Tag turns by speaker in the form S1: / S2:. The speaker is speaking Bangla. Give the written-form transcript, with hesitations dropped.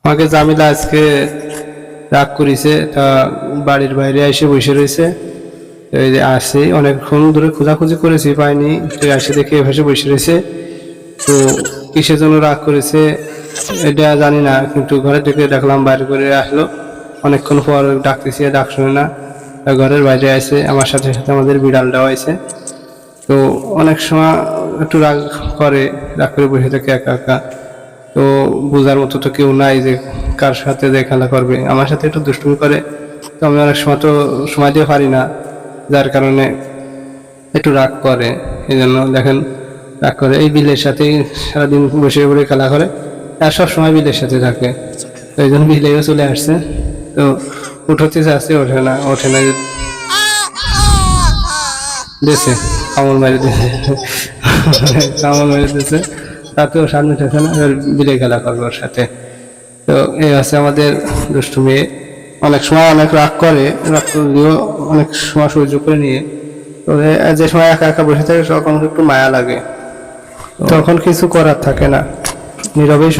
S1: আমাকে জামিলা আজকে রাগ করেছে, তা বাড়ির বাইরে এসে বসে রয়েছে। এই যে আসে অনেকক্ষণ ধরে খোঁজাখুঁজি করেছি, পাইনি, তো এসে দেখে এভাবে বসে রয়েছে। তো কিসের জন্য রাগ করেছে এটা জানি না, কিন্তু ঘরে থেকে দেখলাম বাইরে করে আসলো। অনেকক্ষণ পর ডাকতেছি, ডাক শুনে না, ঘরের বাইরে আসে। আমার সাথে সাথে আমাদের বিড়ালটাও আছে। তো অনেক সময় একটু রাগ করে, রাগ করে বসে থাকে একা একা। তো বোঝার মতো তো কেউ নাই যে কার সাথে যে খেলা করবে। আমার সাথে একটু দুষ্টুমি করে, তো আমি অনেক সময় তো সময় দিয়ে পারি না, যার কারণে একটু রাগ করে। এই জন্য দেখেন রাগ করে। এই বিলের সাথেই সারাদিন বসে বসে খেলা করে, আর সব সময় বিলের সাথে থাকে। তো এই জন্য বিলেও চলে আসছে। তো উঠতে চাচ্ছে, ওঠে না দিয়েছে, কামড় মেরে দিয়েছে, কামড় মেরে দিয়েছে। তাতেও সামনে থাকে না, এবার বিলে খেলা করবে ওর সাথে। তো এই আছে আমাদের দুষ্টু মেয়ে। অনেক সময় অনেক রাগ করে, রাগ করলেও অনেক সময় সহ্য করে নিয়ে। তো যে সময় একা একা বসে থাকে তখন একটু মায়া লাগে, তখন কিছু করার থাকে না, নীরবেই